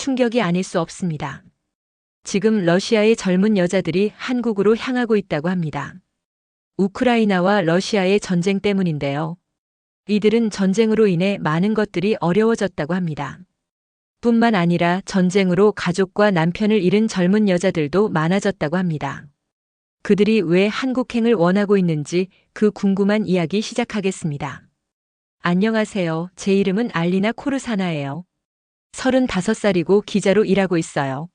충격이 아닐 수 없습니다. 지금 러시아의 젊은 여자들이 한국으로 향하고 있다고 합니다. 우크라이나와 러시아의 전쟁 때문인데요. 이들은 전쟁으로 인해 많은 것들이 어려워졌다고 합니다. 뿐만 아니라 전쟁으로 가족과 남편을 잃은 젊은 여자들도 많아졌다고 합니다. 그들이 왜 한국행을 원하고 있는지 그 궁금한 이야기 시작하겠습니다. 안녕하세요. 제 이름은 알리나 코르사나예요. 35살이고 기자로 일하고 있어요.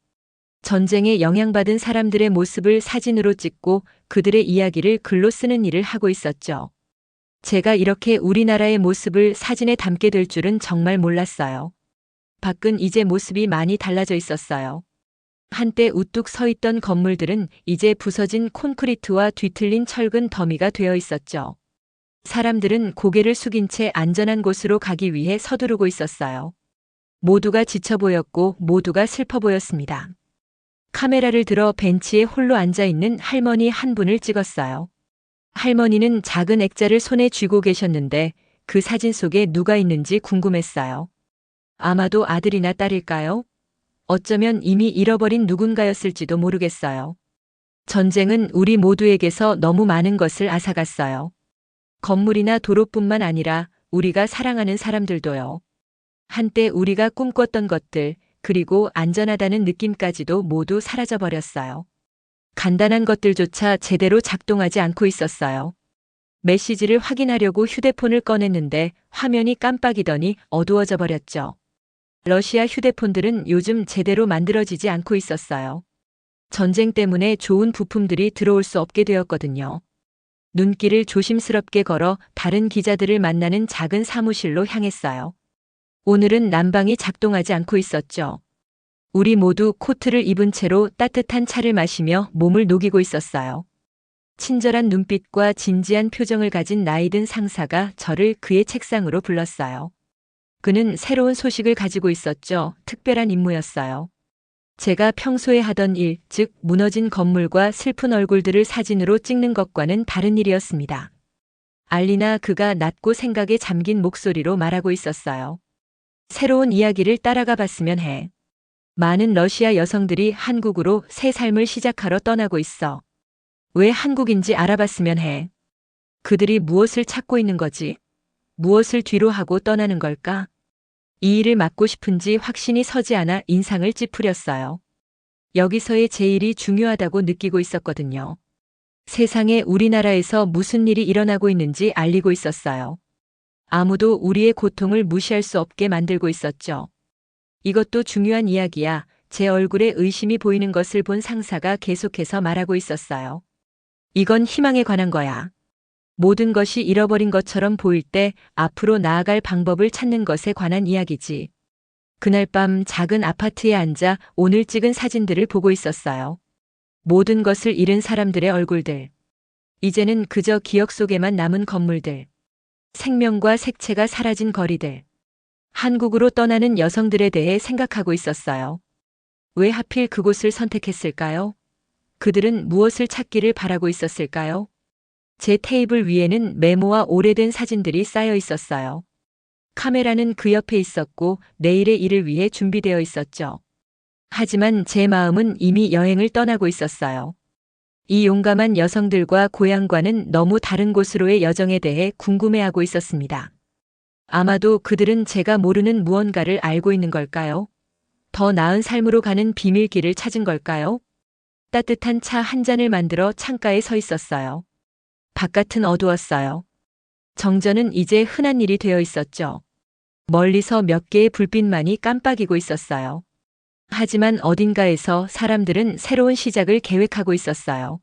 전쟁에 영향받은 사람들의 모습을 사진으로 찍고 그들의 이야기를 글로 쓰는 일을 하고 있었죠. 제가 이렇게 우리나라의 모습을 사진에 담게 될 줄은 정말 몰랐어요. 밖은 이제 모습이 많이 달라져 있었어요. 한때 우뚝 서 있던 건물들은 이제 부서진 콘크리트와 뒤틀린 철근 더미가 되어 있었죠. 사람들은 고개를 숙인 채 안전한 곳으로 가기 위해 서두르고 있었어요. 모두가 지쳐 보였고 모두가 슬퍼 보였습니다. 카메라를 들어 벤치에 홀로 앉아 있는 할머니 한 분을 찍었어요. 할머니는 작은 액자를 손에 쥐고 계셨는데 그 사진 속에 누가 있는지 궁금했어요. 아마도 아들이나 딸일까요? 어쩌면 이미 잃어버린 누군가였을지도 모르겠어요. 전쟁은 우리 모두에게서 너무 많은 것을 앗아갔어요. 건물이나 도로뿐만 아니라 우리가 사랑하는 사람들도요. 한때 우리가 꿈꿨던 것들, 그리고 안전하다는 느낌까지도 모두 사라져버렸어요. 간단한 것들조차 제대로 작동하지 않고 있었어요. 메시지를 확인하려고 휴대폰을 꺼냈는데 화면이 깜빡이더니 어두워져 버렸죠. 러시아 휴대폰들은 요즘 제대로 만들어지지 않고 있었어요. 전쟁 때문에 좋은 부품들이 들어올 수 없게 되었거든요. 눈길을 조심스럽게 걸어 다른 기자들을 만나는 작은 사무실로 향했어요. 오늘은 난방이 작동하지 않고 있었죠. 우리 모두 코트를 입은 채로 따뜻한 차를 마시며 몸을 녹이고 있었어요. 친절한 눈빛과 진지한 표정을 가진 나이든 상사가 저를 그의 책상으로 불렀어요. 그는 새로운 소식을 가지고 있었죠. 특별한 임무였어요. 제가 평소에 하던 일, 즉 무너진 건물과 슬픈 얼굴들을 사진으로 찍는 것과는 다른 일이었습니다. 알리나, 그가 낮고 생각에 잠긴 목소리로 말하고 있었어요. 새로운 이야기를 따라가 봤으면 해. 많은 러시아 여성들이 한국으로 새 삶을 시작하러 떠나고 있어. 왜 한국인지 알아봤으면 해. 그들이 무엇을 찾고 있는 거지? 무엇을 뒤로 하고 떠나는 걸까? 이 일을 맡고 싶은지 확신이 서지 않아 인상을 찌푸렸어요. 여기서의 제 일이 중요하다고 느끼고 있었거든요. 세상에 우리나라에서 무슨 일이 일어나고 있는지 알리고 있었어요. 아무도 우리의 고통을 무시할 수 없게 만들고 있었죠. 이것도 중요한 이야기야. 제 얼굴에 의심이 보이는 것을 본 상사가 계속해서 말하고 있었어요. 이건 희망에 관한 거야. 모든 것이 잃어버린 것처럼 보일 때 앞으로 나아갈 방법을 찾는 것에 관한 이야기지. 그날 밤 작은 아파트에 앉아 오늘 찍은 사진들을 보고 있었어요. 모든 것을 잃은 사람들의 얼굴들. 이제는 그저 기억 속에만 남은 건물들. 생명과 색채가 사라진 거리들. 한국으로 떠나는 여성들에 대해 생각하고 있었어요. 왜 하필 그곳을 선택했을까요? 그들은 무엇을 찾기를 바라고 있었을까요? 제 테이블 위에는 메모와 오래된 사진들이 쌓여 있었어요. 카메라는 그 옆에 있었고 내일의 일을 위해 준비되어 있었죠. 하지만 제 마음은 이미 여행을 떠나고 있었어요. 이 용감한 여성들과 고향과는 너무 다른 곳으로의 여정에 대해 궁금해하고 있었습니다. 아마도 그들은 제가 모르는 무언가를 알고 있는 걸까요? 더 나은 삶으로 가는 비밀길을 찾은 걸까요? 따뜻한 차 한 잔을 만들어 창가에 서 있었어요. 바깥은 어두웠어요. 정전은 이제 흔한 일이 되어 있었죠. 멀리서 몇 개의 불빛만이 깜빡이고 있었어요. 하지만 어딘가에서 사람들은 새로운 시작을 계획하고 있었어요.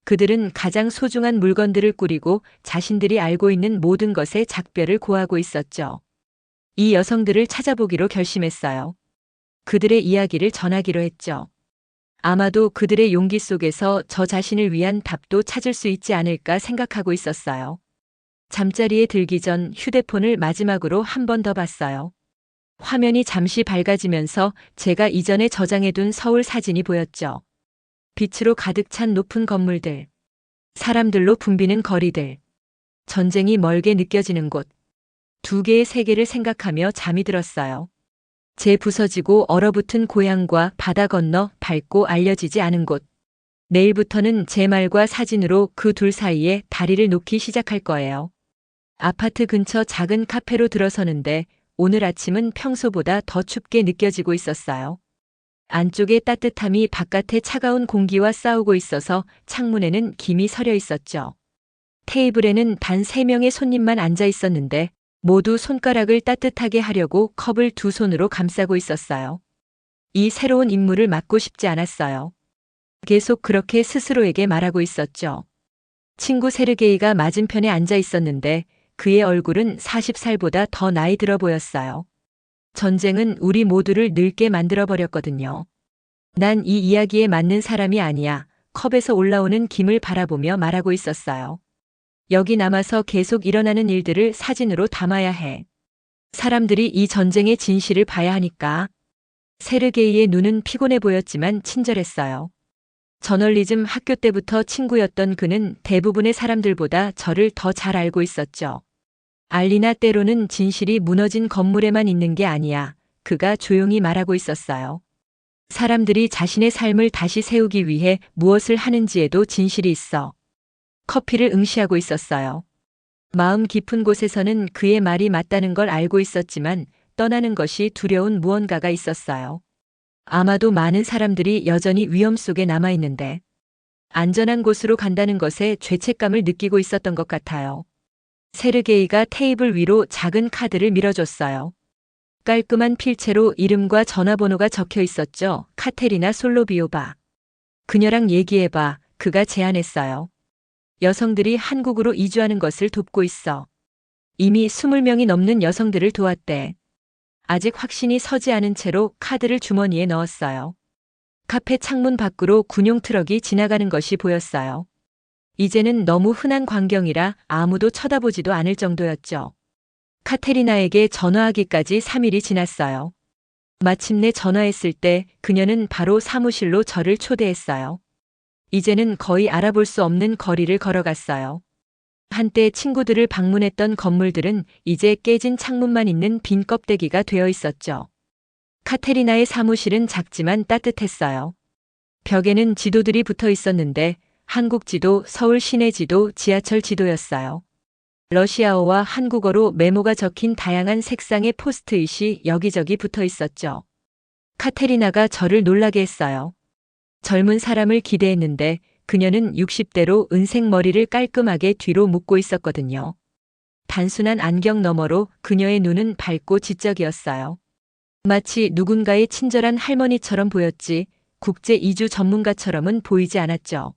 그들은 가장 소중한 물건들을 꾸리고 자신들이 알고 있는 모든 것에 작별을 고하고 있었죠. 이 여성들을 찾아보기로 결심했어요. 그들의 이야기를 전하기로 했죠. 아마도 그들의 용기 속에서 저 자신을 위한 답도 찾을 수 있지 않을까 생각하고 있었어요. 잠자리에 들기 전 휴대폰을 마지막으로 한 번 더 봤어요. 화면이 잠시 밝아지면서 제가 이전에 저장해둔 서울 사진이 보였죠. 빛으로 가득 찬 높은 건물들, 사람들로 붐비는 거리들, 전쟁이 멀게 느껴지는 곳, 두 개의 세계를 생각하며 잠이 들었어요. 부서지고 얼어붙은 고향과 바다 건너 밝고 알려지지 않은 곳. 내일부터는 제 말과 사진으로 그 둘 사이에 다리를 놓기 시작할 거예요. 아파트 근처 작은 카페로 들어서는데 오늘 아침은 평소보다 더 춥게 느껴지고 있었어요. 안쪽의 따뜻함이 바깥의 차가운 공기와 싸우고 있어서 창문에는 김이 서려 있었죠. 테이블에는 단 3명의 손님만 앉아 있었는데 모두 손가락을 따뜻하게 하려고 컵을 두 손으로 감싸고 있었어요. 이 새로운 임무를 맡고 싶지 않았어요. 계속 그렇게 스스로에게 말하고 있었죠. 친구 세르게이가 맞은편에 앉아 있었는데 그의 얼굴은 40살보다 더 나이 들어 보였어요. 전쟁은 우리 모두를 늙게 만들어버렸거든요. 난 이 이야기에 맞는 사람이 아니야. 컵에서 올라오는 김을 바라보며 말하고 있었어요. 여기 남아서 계속 일어나는 일들을 사진으로 담아야 해. 사람들이 이 전쟁의 진실을 봐야 하니까. 세르게이의 눈은 피곤해 보였지만 친절했어요. 저널리즘 학교 때부터 친구였던 그는 대부분의 사람들보다 저를 더 잘 알고 있었죠. 알리나 때로는 진실이 무너진 건물에만 있는 게 아니야. 그가 조용히 말하고 있었어요. 사람들이 자신의 삶을 다시 세우기 위해 무엇을 하는지에도 진실이 있어. 커피를 응시하고 있었어요. 마음 깊은 곳에서는 그의 말이 맞다는 걸 알고 있었지만 떠나는 것이 두려운 무언가가 있었어요. 아마도 많은 사람들이 여전히 위험 속에 남아있는데 안전한 곳으로 간다는 것에 죄책감을 느끼고 있었던 것 같아요. 세르게이가 테이블 위로 작은 카드를 밀어줬어요. 깔끔한 필체로 이름과 전화번호가 적혀 있었죠. 카테리나 솔로비오바. 그녀랑 얘기해봐. 그가 제안했어요. 여성들이 한국으로 이주하는 것을 돕고 있어. 이미 20명이 넘는 여성들을 도왔대. 아직 확신이 서지 않은 채로 카드를 주머니에 넣었어요. 카페 창문 밖으로 군용 트럭이 지나가는 것이 보였어요. 이제는 너무 흔한 광경이라 아무도 쳐다보지도 않을 정도였죠. 카테리나에게 전화하기까지 3일이 지났어요. 마침내 전화했을 때 그녀는 바로 사무실로 저를 초대했어요. 이제는 거의 알아볼 수 없는 거리를 걸어갔어요. 한때 친구들을 방문했던 건물들은 이제 깨진 창문만 있는 빈 껍데기가 되어 있었죠. 카테리나의 사무실은 작지만 따뜻했어요. 벽에는 지도들이 붙어 있었는데 한국 지도, 서울 시내 지도, 지하철 지도였어요. 러시아어와 한국어로 메모가 적힌 다양한 색상의 포스트잇이 여기저기 붙어 있었죠. 카테리나가 저를 놀라게 했어요. 젊은 사람을 기대했는데 그녀는 60대로 은색 머리를 깔끔하게 뒤로 묶고 있었거든요. 단순한 안경 너머로 그녀의 눈은 밝고 지적이었어요. 마치 누군가의 친절한 할머니처럼 보였지 국제 이주 전문가처럼은 보이지 않았죠.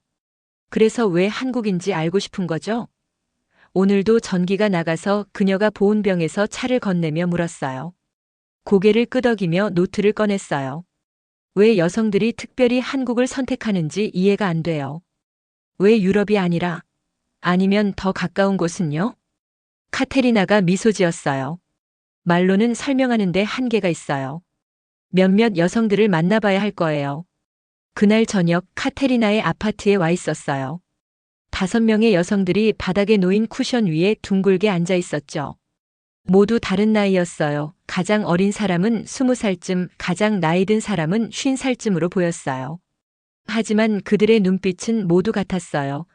그래서 왜 한국인지 알고 싶은 거죠? 오늘도 전기가 나가서 그녀가 보온병에서 차를 건네며 물었어요. 고개를 끄덕이며 노트를 꺼냈어요. 왜 여성들이 특별히 한국을 선택하는지 이해가 안 돼요. 왜 유럽이 아니라? 아니면 더 가까운 곳은요? 카테리나가 미소 지었어요. 말로는 설명하는데 한계가 있어요. 몇몇 여성들을 만나봐야 할 거예요. 그날 저녁 카테리나의 아파트에 와 있었어요. 5명의 여성들이 바닥에 놓인 쿠션 위에 둥글게 앉아 있었죠. 모두 다른 나이였어요. 가장 어린 사람은 20살쯤, 가장 나이 든 사람은 50살쯤으로 보였어요. 하지만 그들의 눈빛은 모두 같았어요.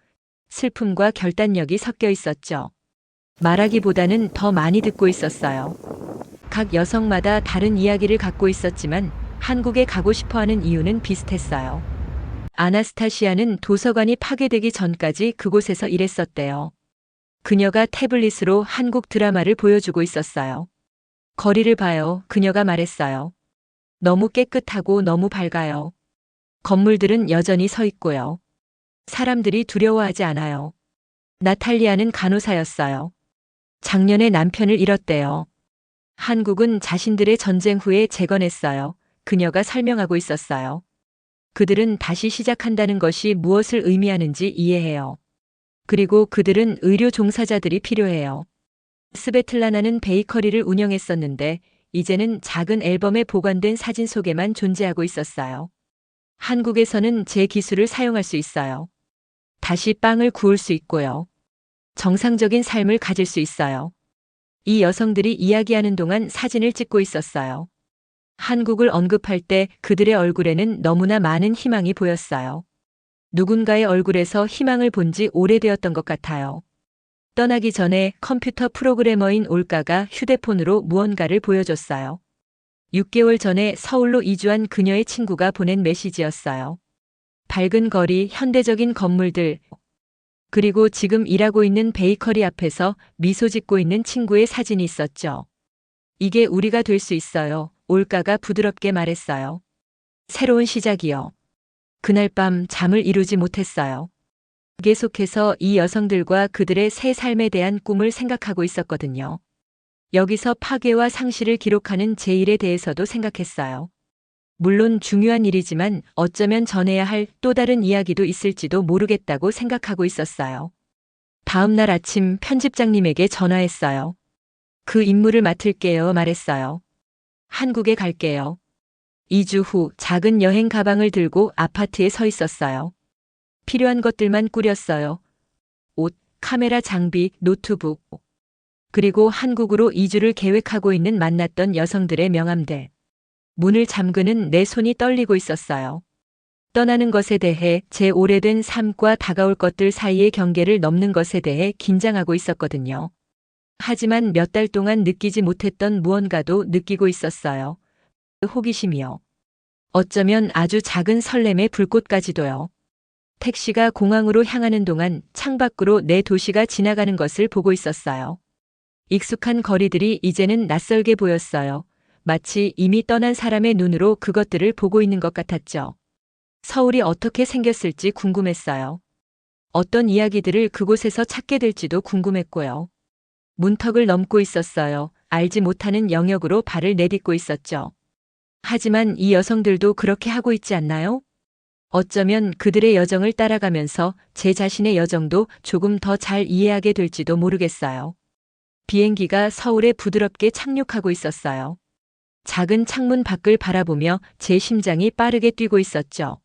슬픔과 결단력이 섞여 있었죠. 말하기보다는 더 많이 듣고 있었어요. 각 여성마다 다른 이야기를 갖고 있었지만 한국에 가고 싶어하는 이유는 비슷했어요. 아나스타시아는 도서관이 파괴되기 전까지 그곳에서 일했었대요. 그녀가 태블릿으로 한국 드라마를 보여주고 있었어요. 거리를 봐요. 그녀가 말했어요. 너무 깨끗하고 너무 밝아요. 건물들은 여전히 서 있고요. 사람들이 두려워하지 않아요. 나탈리아는 간호사였어요. 작년에 남편을 잃었대요. 한국은 자신들의 전쟁 후에 재건했어요. 그녀가 설명하고 있었어요. 그들은 다시 시작한다는 것이 무엇을 의미하는지 이해해요. 그리고 그들은 의료 종사자들이 필요해요. 스베틀라나는 베이커리를 운영했었는데 이제는 작은 앨범에 보관된 사진 속에만 존재하고 있었어요. 한국에서는 제 기술을 사용할 수 있어요. 다시 빵을 구울 수 있고요. 정상적인 삶을 가질 수 있어요. 이 여성들이 이야기하는 동안 사진을 찍고 있었어요. 한국을 언급할 때 그들의 얼굴에는 너무나 많은 희망이 보였어요. 누군가의 얼굴에서 희망을 본 지 오래되었던 것 같아요. 떠나기 전에 컴퓨터 프로그래머인 올가가 휴대폰으로 무언가를 보여줬어요. 6개월 전에 서울로 이주한 그녀의 친구가 보낸 메시지였어요. 밝은 거리, 현대적인 건물들, 그리고 지금 일하고 있는 베이커리 앞에서 미소 짓고 있는 친구의 사진이 있었죠. 이게 우리가 될 수 있어요. 올가가 부드럽게 말했어요. 새로운 시작이요. 그날 밤 잠을 이루지 못했어요. 계속해서 이 여성들과 그들의 새 삶에 대한 꿈을 생각하고 있었거든요. 여기서 파괴와 상실을 기록하는 제 일에 대해서도 생각했어요. 물론 중요한 일이지만 어쩌면 전해야 할 또 다른 이야기도 있을지도 모르겠다고 생각하고 있었어요. 다음 날 아침 편집장님에게 전화했어요. 그 임무를 맡을게요 말했어요. 한국에 갈게요. 2주 후 작은 여행 가방을 들고 아파트에 서 있었어요. 필요한 것들만 꾸렸어요. 옷, 카메라 장비, 노트북, 그리고 한국으로 이주를 계획하고 있는 만났던 여성들의 명함들. 문을 잠그는 내 손이 떨리고 있었어요. 떠나는 것에 대해 제 오래된 삶과 다가올 것들 사이의 경계를 넘는 것에 대해 긴장하고 있었거든요. 하지만 몇 달 동안 느끼지 못했던 무언가도 느끼고 있었어요. 호기심이요. 어쩌면 아주 작은 설렘의 불꽃까지도요. 택시가 공항으로 향하는 동안 창밖으로 내 도시가 지나가는 것을 보고 있었어요. 익숙한 거리들이 이제는 낯설게 보였어요. 마치 이미 떠난 사람의 눈으로 그것들을 보고 있는 것 같았죠. 서울이 어떻게 생겼을지 궁금했어요. 어떤 이야기들을 그곳에서 찾게 될지도 궁금했고요. 문턱을 넘고 있었어요. 알지 못하는 영역으로 발을 내딛고 있었죠. 하지만 이 여성들도 그렇게 하고 있지 않나요? 어쩌면 그들의 여정을 따라가면서 제 자신의 여정도 조금 더 잘 이해하게 될지도 모르겠어요. 비행기가 서울에 부드럽게 착륙하고 있었어요. 작은 창문 밖을 바라보며 제 심장이 빠르게 뛰고 있었죠.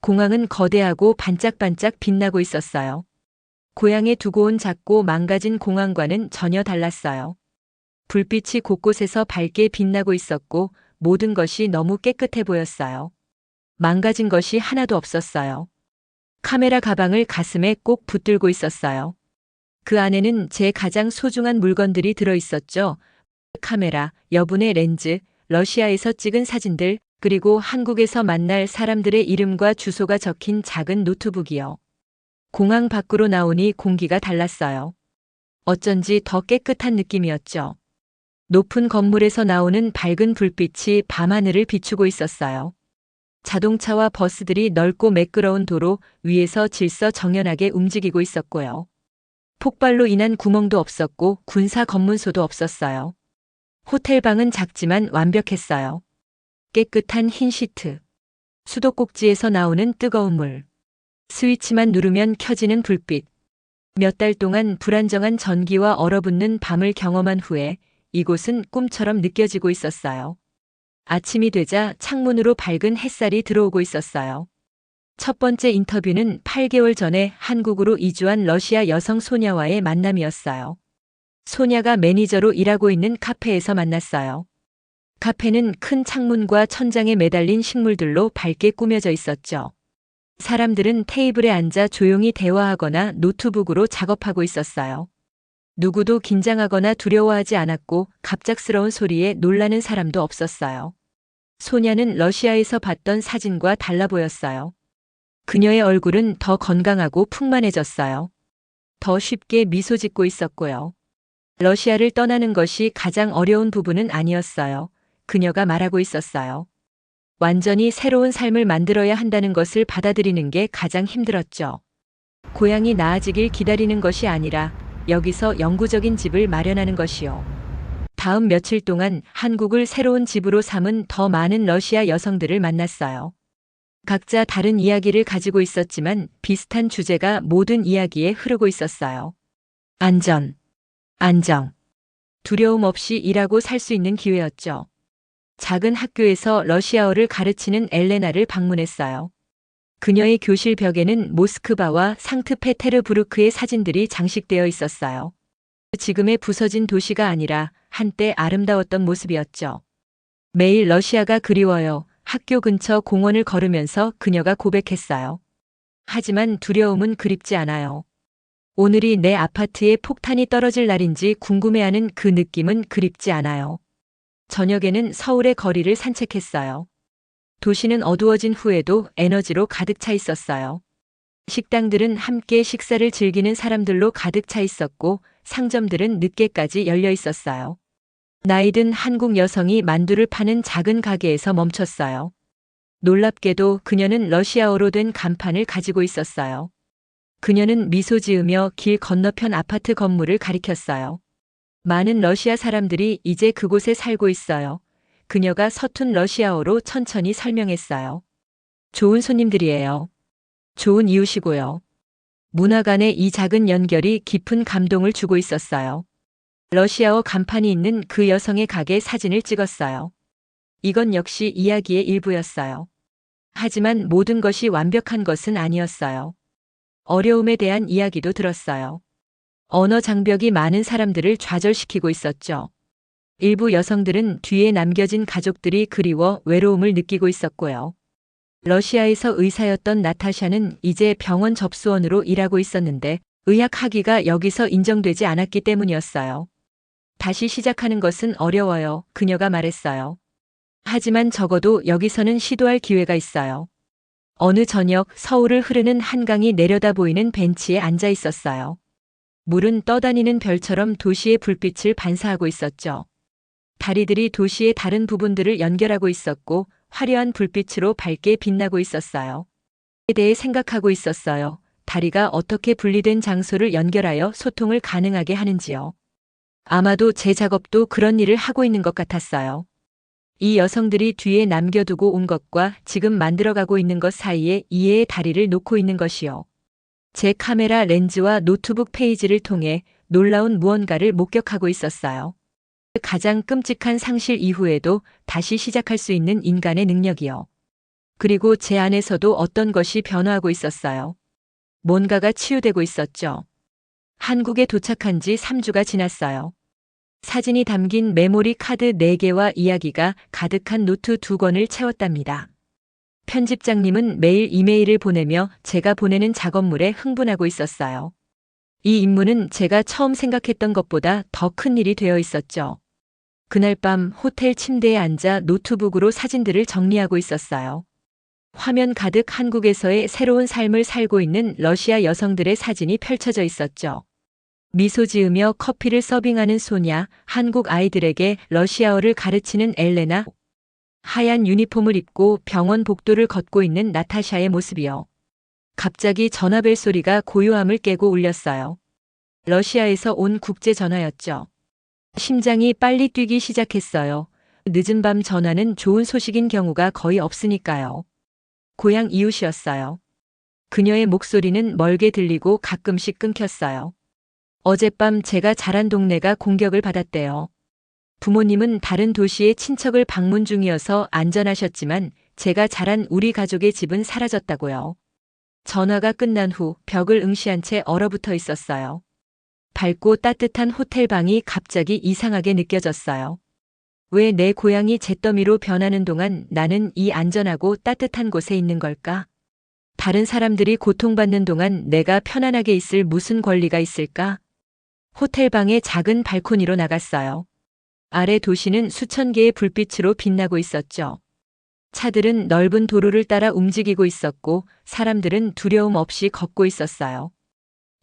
공항은 거대하고 반짝반짝 빛나고 있었어요. 고향에 두고 온 작고 망가진 공항과는 전혀 달랐어요. 불빛이 곳곳에서 밝게 빛나고 있었고 모든 것이 너무 깨끗해 보였어요. 망가진 것이 하나도 없었어요. 카메라 가방을 가슴에 꼭 붙들고 있었어요. 그 안에는 제 가장 소중한 물건들이 들어 있었죠. 카메라, 여분의 렌즈, 러시아에서 찍은 사진들, 그리고 한국에서 만날 사람들의 이름과 주소가 적힌 작은 노트북이요. 공항 밖으로 나오니 공기가 달랐어요. 어쩐지 더 깨끗한 느낌이었죠. 높은 건물에서 나오는 밝은 불빛이 밤하늘을 비추고 있었어요. 자동차와 버스들이 넓고 매끄러운 도로 위에서 질서정연하게 움직이고 있었고요. 폭발로 인한 구멍도 없었고 군사 검문소도 없었어요. 호텔 방은 작지만 완벽했어요. 깨끗한 흰 시트, 수도꼭지에서 나오는 뜨거운 물, 스위치만 누르면 켜지는 불빛. 몇 달 동안 불안정한 전기와 얼어붙는 밤을 경험한 후에 이곳은 꿈처럼 느껴지고 있었어요. 아침이 되자 창문으로 밝은 햇살이 들어오고 있었어요. 첫 번째 인터뷰는 8개월 전에 한국으로 이주한 러시아 여성 소냐와의 만남이었어요. 소냐가 매니저로 일하고 있는 카페에서 만났어요. 카페는 큰 창문과 천장에 매달린 식물들로 밝게 꾸며져 있었죠. 사람들은 테이블에 앉아 조용히 대화하거나 노트북으로 작업하고 있었어요. 누구도 긴장하거나 두려워하지 않았고 갑작스러운 소리에 놀라는 사람도 없었어요. 소냐는 러시아에서 봤던 사진과 달라 보였어요. 그녀의 얼굴은 더 건강하고 풍만해졌어요. 더 쉽게 미소 짓고 있었고요. 러시아를 떠나는 것이 가장 어려운 부분은 아니었어요. 그녀가 말하고 있었어요. 완전히 새로운 삶을 만들어야 한다는 것을 받아들이는 게 가장 힘들었죠. 고향이 나아지길 기다리는 것이 아니라 여기서 영구적인 집을 마련하는 것이요. 다음 며칠 동안 한국을 새로운 집으로 삼은 더 많은 러시아 여성들을 만났어요. 각자 다른 이야기를 가지고 있었지만 비슷한 주제가 모든 이야기에 흐르고 있었어요. 안전, 안정, 두려움 없이 일하고 살 수 있는 기회였죠. 작은 학교에서 러시아어를 가르치는 엘레나를 방문했어요. 그녀의 교실 벽에는 모스크바와 상트페테르부르크의 사진들이 장식되어 있었어요. 지금의 부서진 도시가 아니라 한때 아름다웠던 모습이었죠. 매일 러시아가 그리워요. 학교 근처 공원을 걸으면서 그녀가 고백했어요. 하지만 두려움은 그립지 않아요. 오늘이 내 아파트에 폭탄이 떨어질 날인지 궁금해하는 그 느낌은 그립지 않아요. 저녁에는 서울의 거리를 산책했어요. 도시는 어두워진 후에도 에너지로 가득 차 있었어요. 식당들은 함께 식사를 즐기는 사람들로 가득 차 있었고 상점들은 늦게까지 열려 있었어요. 나이든 한국 여성이 만두를 파는 작은 가게에서 멈췄어요. 놀랍게도 그녀는 러시아어로 된 간판을 가지고 있었어요. 그녀는 미소 지으며 길 건너편 아파트 건물을 가리켰어요. 많은 러시아 사람들이 이제 그곳에 살고 있어요. 그녀가 서툰 러시아어로 천천히 설명했어요. 좋은 손님들이에요. 좋은 이웃이고요. 문화 간의 이 작은 연결이 깊은 감동을 주고 있었어요. 러시아어 간판이 있는 그 여성의 가게 사진을 찍었어요. 이건 역시 이야기의 일부였어요. 하지만 모든 것이 완벽한 것은 아니었어요. 어려움에 대한 이야기도 들었어요. 언어 장벽이 많은 사람들을 좌절시키고 있었죠. 일부 여성들은 뒤에 남겨진 가족들이 그리워 외로움을 느끼고 있었고요. 러시아에서 의사였던 나타샤는 이제 병원 접수원으로 일하고 있었는데 의학 학위가 여기서 인정되지 않았기 때문이었어요. 다시 시작하는 것은 어려워요. 그녀가 말했어요. 하지만 적어도 여기서는 시도할 기회가 있어요. 어느 저녁 서울을 흐르는 한강이 내려다 보이는 벤치에 앉아 있었어요. 물은 떠다니는 별처럼 도시의 불빛을 반사하고 있었죠. 다리들이 도시의 다른 부분들을 연결하고 있었고 화려한 불빛으로 밝게 빛나고 있었어요. 에 대해 생각하고 있었어요. 다리가 어떻게 분리된 장소를 연결하여 소통을 가능하게 하는지요. 아마도 제 작업도 그런 일을 하고 있는 것 같았어요. 이 여성들이 뒤에 남겨두고 온 것과 지금 만들어가고 있는 것 사이에 이해의 다리를 놓고 있는 것이요. 제 카메라 렌즈와 노트북 페이지를 통해 놀라운 무언가를 목격하고 있었어요. 가장 끔찍한 상실 이후에도 다시 시작할 수 있는 인간의 능력이요. 그리고 제 안에서도 어떤 것이 변화하고 있었어요. 뭔가가 치유되고 있었죠. 한국에 도착한 지 3주가 지났어요. 사진이 담긴 메모리 카드 4개와 이야기가 가득한 노트 2권을 채웠답니다. 편집장님은 매일 이메일을 보내며 제가 보내는 작업물에 흥분하고 있었어요. 이 임무는 제가 처음 생각했던 것보다 더 큰 일이 되어 있었죠. 그날 밤 호텔 침대에 앉아 노트북으로 사진들을 정리하고 있었어요. 화면 가득 한국에서의 새로운 삶을 살고 있는 러시아 여성들의 사진이 펼쳐져 있었죠. 미소 지으며 커피를 서빙하는 소냐, 한국 아이들에게 러시아어를 가르치는 엘레나, 하얀 유니폼을 입고 병원 복도를 걷고 있는 나타샤의 모습이요. 갑자기 전화벨 소리가 고요함을 깨고 울렸어요. 러시아에서 온 국제 전화였죠. 심장이 빨리 뛰기 시작했어요. 늦은 밤 전화는 좋은 소식인 경우가 거의 없으니까요. 고향 이웃이었어요. 그녀의 목소리는 멀게 들리고 가끔씩 끊겼어요. 어젯밤 제가 자란 동네가 공격을 받았대요. 부모님은 다른 도시의 친척을 방문 중이어서 안전하셨지만 제가 자란 우리 가족의 집은 사라졌다고요. 전화가 끝난 후 벽을 응시한 채 얼어붙어 있었어요. 밝고 따뜻한 호텔방이 갑자기 이상하게 느껴졌어요. 왜 내 고향이 잿더미로 변하는 동안 나는 이 안전하고 따뜻한 곳에 있는 걸까? 다른 사람들이 고통받는 동안 내가 편안하게 있을 무슨 권리가 있을까? 호텔방의 작은 발코니로 나갔어요. 아래 도시는 수천 개의 불빛으로 빛나고 있었죠. 차들은 넓은 도로를 따라 움직이고 있었고 사람들은 두려움 없이 걷고 있었어요.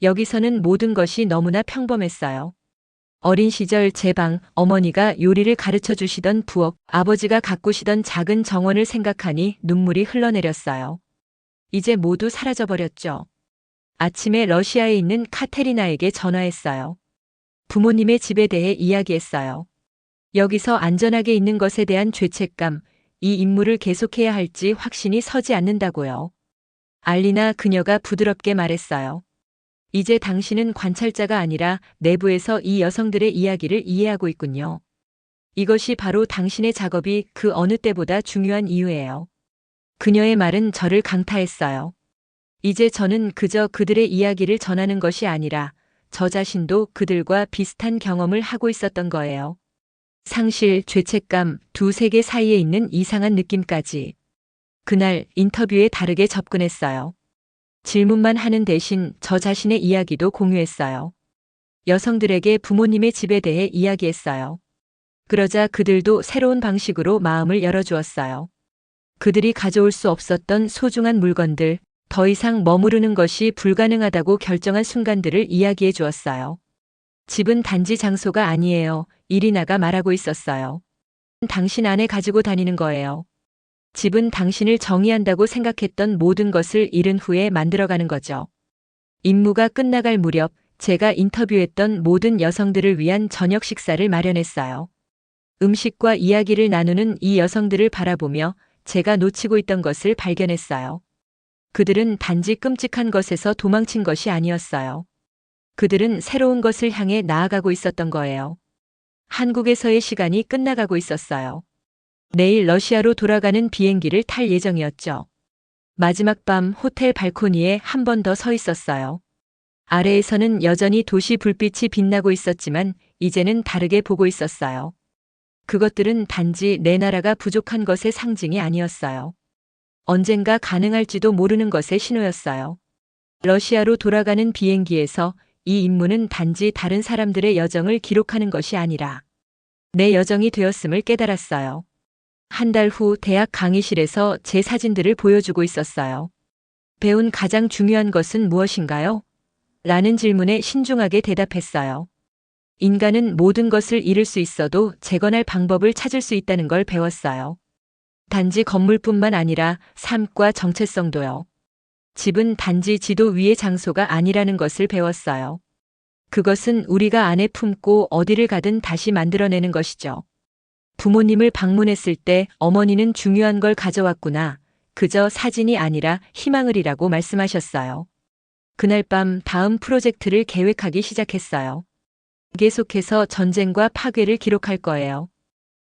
여기서는 모든 것이 너무나 평범했어요. 어린 시절 제 방, 어머니가 요리를 가르쳐 주시던 부엌, 아버지가 가꾸시던 작은 정원을 생각하니 눈물이 흘러내렸어요. 이제 모두 사라져버렸죠. 아침에 러시아에 있는 카테리나에게 전화했어요. 부모님의 집에 대해 이야기했어요. 여기서 안전하게 있는 것에 대한 죄책감, 이 임무를 계속해야 할지 확신이 서지 않는다고요. 알리나 그녀가 부드럽게 말했어요. 이제 당신은 관찰자가 아니라 내부에서 이 여성들의 이야기를 이해하고 있군요. 이것이 바로 당신의 작업이 그 어느 때보다 중요한 이유예요. 그녀의 말은 저를 강타했어요. 이제 저는 그저 그들의 이야기를 전하는 것이 아니라 저 자신도 그들과 비슷한 경험을 하고 있었던 거예요. 상실, 죄책감, 두 세계 사이에 있는 이상한 느낌까지. 그날 인터뷰에 다르게 접근했어요. 질문만 하는 대신 저 자신의 이야기도 공유했어요. 여성들에게 부모님의 집에 대해 이야기했어요. 그러자 그들도 새로운 방식으로 마음을 열어주었어요. 그들이 가져올 수 없었던 소중한 물건들, 더 이상 머무르는 것이 불가능하다고 결정한 순간들을 이야기해 주었어요. 집은 단지 장소가 아니에요. 이리나가 말하고 있었어요. 당신 안에 가지고 다니는 거예요. 집은 당신을 정의한다고 생각했던 모든 것을 잃은 후에 만들어가는 거죠. 임무가 끝나갈 무렵 제가 인터뷰했던 모든 여성들을 위한 저녁 식사를 마련했어요. 음식과 이야기를 나누는 이 여성들을 바라보며 제가 놓치고 있던 것을 발견했어요. 그들은 단지 끔찍한 것에서 도망친 것이 아니었어요. 그들은 새로운 것을 향해 나아가고 있었던 거예요. 한국에서의 시간이 끝나가고 있었어요. 내일 러시아로 돌아가는 비행기를 탈 예정이었죠. 마지막 밤 호텔 발코니에 한 번 더 서 있었어요. 아래에서는 여전히 도시 불빛이 빛나고 있었지만 이제는 다르게 보고 있었어요. 그것들은 단지 내 나라가 부족한 것의 상징이 아니었어요. 언젠가 가능할지도 모르는 것의 신호였어요. 러시아로 돌아가는 비행기에서 이 임무는 단지 다른 사람들의 여정을 기록하는 것이 아니라 내 여정이 되었음을 깨달았어요. 한 달 후 대학 강의실에서 제 사진들을 보여주고 있었어요. 배운 가장 중요한 것은 무엇인가요? 라는 질문에 신중하게 대답했어요. 인간은 모든 것을 잃을 수 있어도 재건할 방법을 찾을 수 있다는 걸 배웠어요. 단지 건물뿐만 아니라 삶과 정체성도요. 집은 단지 지도 위의 장소가 아니라는 것을 배웠어요. 그것은 우리가 안에 품고 어디를 가든 다시 만들어내는 것이죠. 부모님을 방문했을 때 어머니는 중요한 걸 가져왔구나. 그저 사진이 아니라 희망을이라고 말씀하셨어요. 그날 밤 다음 프로젝트를 계획하기 시작했어요. 계속해서 전쟁과 파괴를 기록할 거예요.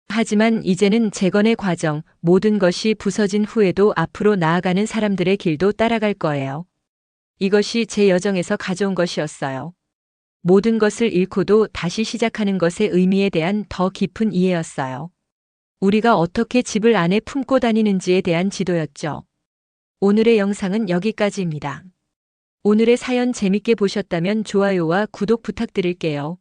하지만 이제는 재건의 과정, 모든 것이 부서진 후에도 앞으로 나아가는 사람들의 길도 따라갈 거예요. 이것이 제 여정에서 가져온 것이었어요. 모든 것을 잃고도 다시 시작하는 것의 의미에 대한 더 깊은 이해였어요. 우리가 어떻게 집을 안에 품고 다니는지에 대한 지도였죠. 오늘의 영상은 여기까지입니다. 오늘의 사연 재밌게 보셨다면 좋아요와 구독 부탁드릴게요.